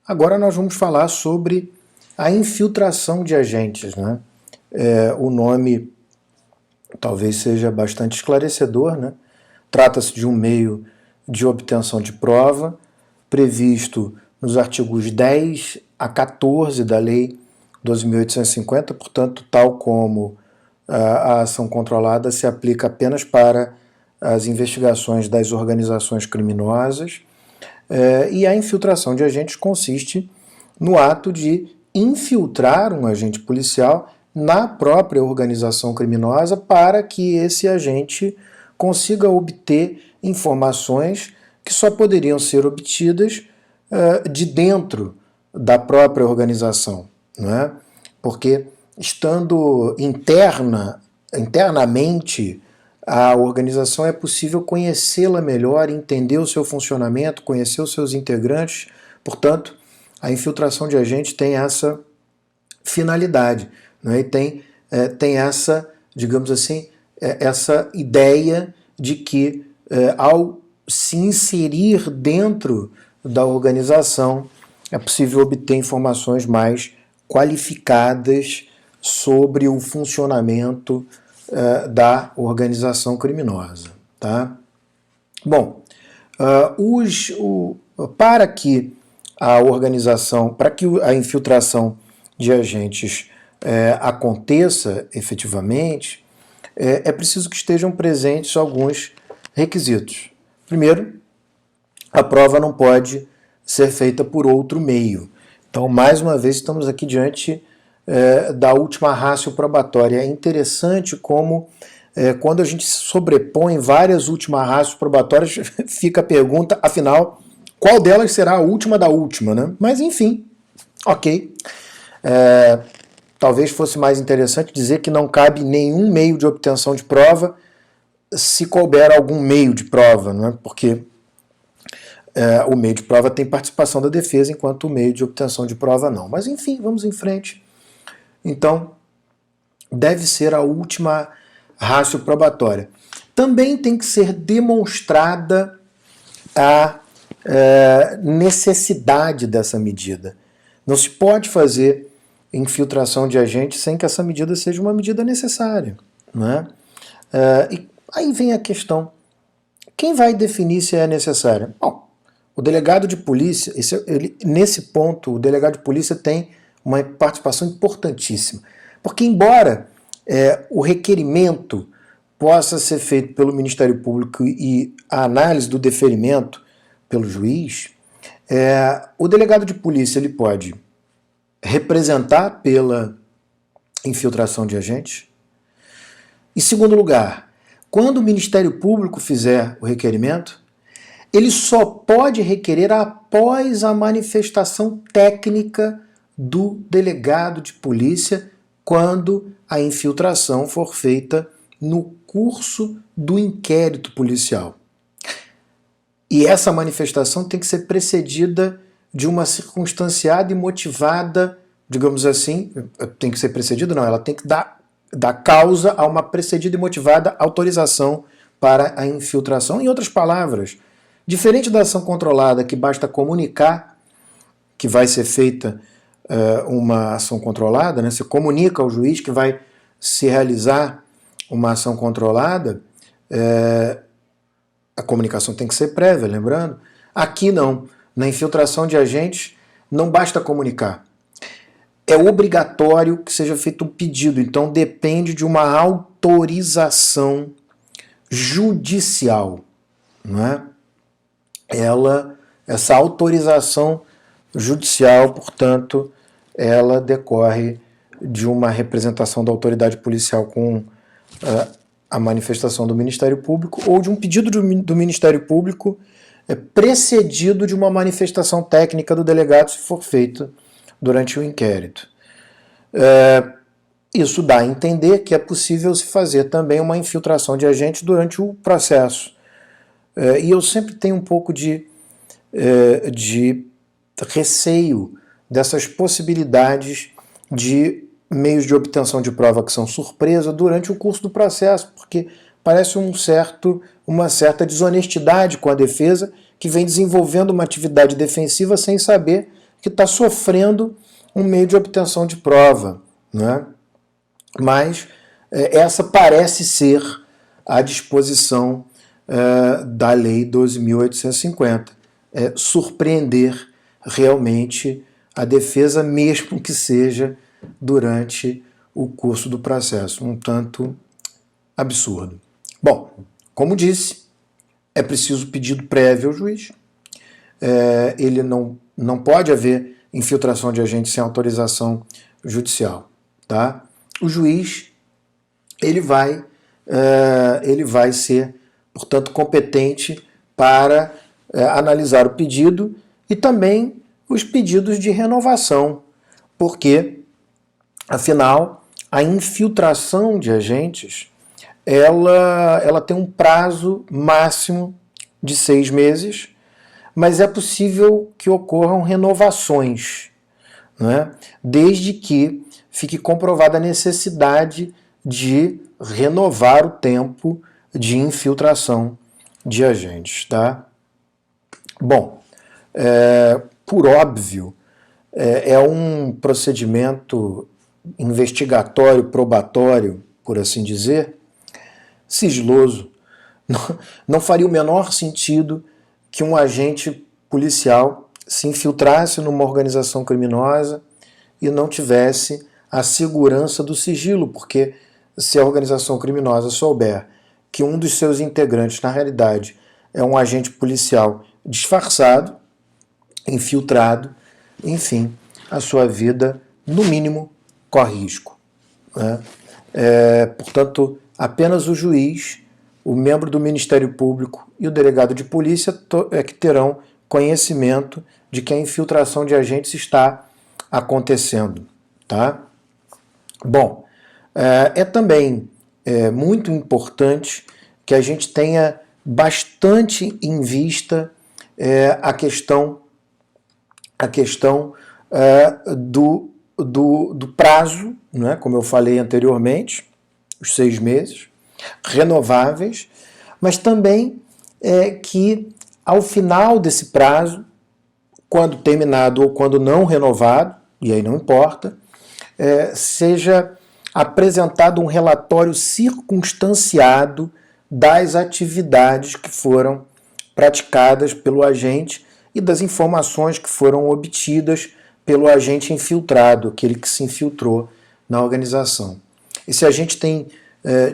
Agora nós vamos falar sobre a infiltração de agentes, né? O nome talvez seja bastante esclarecedor, né? Trata-se de um meio de obtenção de prova previsto nos artigos 10 a 14 da Lei 12.850, portanto, tal como a ação controlada se aplica apenas para as investigações das organizações criminosas, e a infiltração de agentes consiste no ato de infiltrar um agente policial na própria organização criminosa para que esse agente consiga obter informações que só poderiam ser obtidas de dentro da própria organização, não é? Porque estando internamente a organização, é possível conhecê-la melhor, entender o seu funcionamento, conhecer os seus integrantes. Portanto, a infiltração de agentes tem essa finalidade, né? E tem essa, digamos assim, essa ideia de que ao se inserir dentro da organização é possível obter informações mais qualificadas sobre o funcionamento da organização criminosa. Tá? Bom, para que a organização, para que a infiltração de agentes aconteça efetivamente, é preciso que estejam presentes alguns requisitos. Primeiro, a prova não pode ser feita por outro meio. Então, mais uma vez, estamos aqui diante da última ratio probatória. É interessante como, quando a gente sobrepõe várias últimas rácios probatórias, fica a pergunta, afinal, qual delas será a última da última, né? Mas, enfim, ok. Talvez fosse mais interessante dizer que não cabe nenhum meio de obtenção de prova se couber algum meio de prova, não é? Porque o meio de prova tem participação da defesa, enquanto o meio de obtenção de prova não. Mas, enfim, vamos em frente. Então, deve ser a última ratio probatória. Também tem que ser demonstrada a necessidade dessa medida. Não se pode fazer infiltração de agentes sem que essa medida seja uma medida necessária, não é? E aí vem a questão, quem vai definir se é necessária? Bom, o delegado de polícia, nesse ponto, o delegado de polícia tem uma participação importantíssima, porque embora o requerimento possa ser feito pelo Ministério Público e a análise do deferimento pelo juiz, o delegado de polícia ele pode representar pela infiltração de agentes. Em segundo lugar, quando o Ministério Público fizer o requerimento, ele só pode requerer após a manifestação técnica do delegado de polícia, quando a infiltração for feita no curso do inquérito policial. E essa manifestação tem que ser precedida de uma circunstanciada e motivada, digamos assim, tem que ser precedida, não, ela tem que dar causa a uma precedida e motivada autorização para a infiltração. Em outras palavras, diferente da ação controlada, que basta comunicar que vai ser feita uma ação controlada, né? Você comunica ao juiz que vai se realizar uma ação controlada, a comunicação tem que ser prévia, lembrando. Aqui não. Na infiltração de agentes, não basta comunicar. É obrigatório que seja feito um pedido, então depende de uma autorização judicial, não é? Essa autorização judicial, portanto, ela decorre de uma representação da autoridade policial com a manifestação do Ministério Público ou de um pedido do Ministério Público precedido de uma manifestação técnica do delegado, se for feito durante o inquérito. Isso dá a entender que é possível se fazer também uma infiltração de agentes durante o processo. E eu sempre tenho um pouco de receio dessas possibilidades de meios de obtenção de prova que são surpresa durante o curso do processo, porque parece uma certa desonestidade com a defesa que vem desenvolvendo uma atividade defensiva sem saber que está sofrendo um meio de obtenção de prova, né? Mas essa parece ser a disposição da Lei 12.850, surpreender realmente a defesa, mesmo que seja durante o curso do processo, um tanto absurdo. Bom, como disse, é preciso pedido prévio ao juiz, ele não pode haver infiltração de agente sem autorização judicial, tá? O juiz ele vai ser, portanto, competente para analisar o pedido e também os pedidos de renovação, porque, afinal, a infiltração de agentes ela tem um prazo máximo de 6 meses, mas é possível que ocorram renovações, né? Desde que fique comprovada a necessidade de renovar o tempo de infiltração de agentes, tá? Bom, por óbvio, é um procedimento investigatório, probatório, por assim dizer, sigiloso. Não faria o menor sentido que um agente policial se infiltrasse numa organização criminosa e não tivesse a segurança do sigilo, porque se a organização criminosa souber que um dos seus integrantes, na realidade, é um agente policial disfarçado, infiltrado, enfim, a sua vida, no mínimo, corre risco, né? Portanto, apenas o juiz, o membro do Ministério Público e o delegado de polícia é que terão conhecimento de que a infiltração de agentes está acontecendo, tá? Bom, também muito importante que a gente tenha bastante em vista a questão do prazo, né, como eu falei anteriormente, os 6 meses, renováveis, mas também que ao final desse prazo, quando terminado ou quando não renovado, e aí não importa, seja apresentado um relatório circunstanciado das atividades que foram praticadas pelo agente e das informações que foram obtidas pelo agente infiltrado, aquele que se infiltrou na organização. Esse agente tem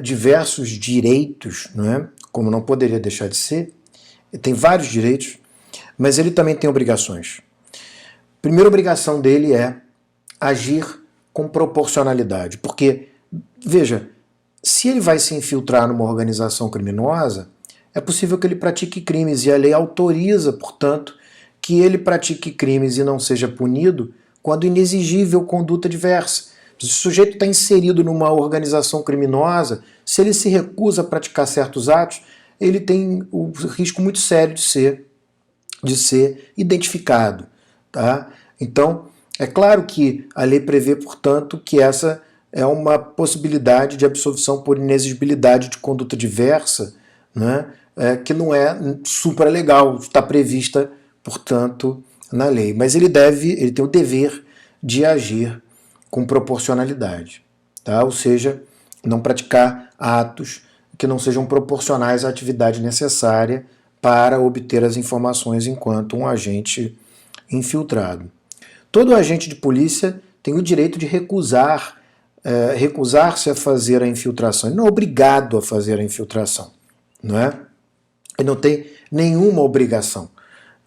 diversos direitos, não é? Como não poderia deixar de ser, ele tem vários direitos, mas ele também tem obrigações. A primeira obrigação dele é agir com proporcionalidade, porque, veja, se ele vai se infiltrar numa organização criminosa, é possível que ele pratique crimes, e a lei autoriza, portanto, que ele pratique crimes e não seja punido quando inexigível conduta diversa. Se o sujeito está inserido numa organização criminosa, se ele se recusa a praticar certos atos, ele tem o risco muito sério de ser identificado, tá? Então, é claro que a lei prevê, portanto, que essa é uma possibilidade de absolvição por inexigibilidade de conduta diversa, né, que não é supralegal, está prevista, portanto, na lei. Mas ele tem o dever de agir com proporcionalidade, tá? Ou seja, não praticar atos que não sejam proporcionais à atividade necessária para obter as informações enquanto um agente infiltrado. Todo agente de polícia tem o direito de recusar-se a fazer a infiltração. Ele não é obrigado a fazer a infiltração, não é? Ele não tem nenhuma obrigação,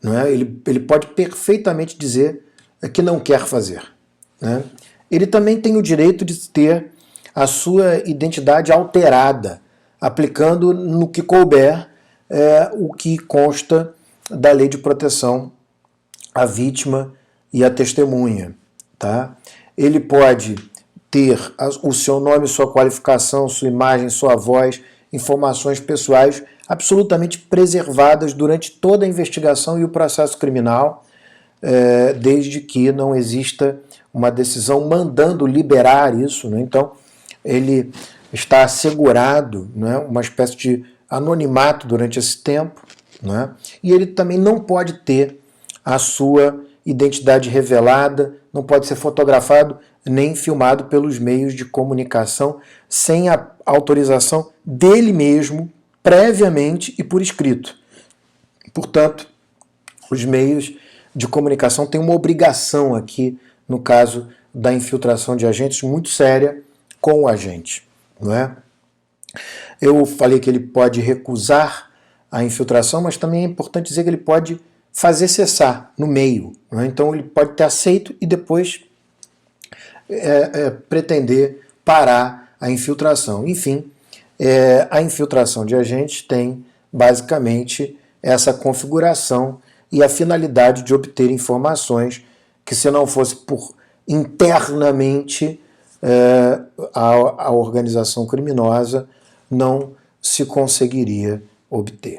não é? Ele pode perfeitamente dizer que não quer fazer, né? Ele também tem o direito de ter a sua identidade alterada, aplicando no que couber o que consta da Lei de Proteção à Vítima e à Testemunha, tá? Ele pode ter o seu nome, sua qualificação, sua imagem, sua voz, informações pessoais absolutamente preservadas durante toda a investigação e o processo criminal, desde que não exista uma decisão mandando liberar isso, né? Então, ele está assegurado, né, uma espécie de anonimato durante esse tempo, né? E ele também não pode ter a sua identidade revelada, não pode ser fotografado nem filmado pelos meios de comunicação sem a autorização dele mesmo, previamente e por escrito. Portanto, os meios de comunicação têm uma obrigação aqui, no caso da infiltração de agentes, muito séria com o agente, não é? Eu falei que ele pode recusar a infiltração, mas também é importante dizer que ele pode fazer cessar no meio, não é? Então ele pode ter aceito e depois pretender parar a infiltração. Enfim, a infiltração de agentes tem basicamente essa configuração e a finalidade de obter informações que, se não fosse por internamente a organização criminosa, não se conseguiria obter.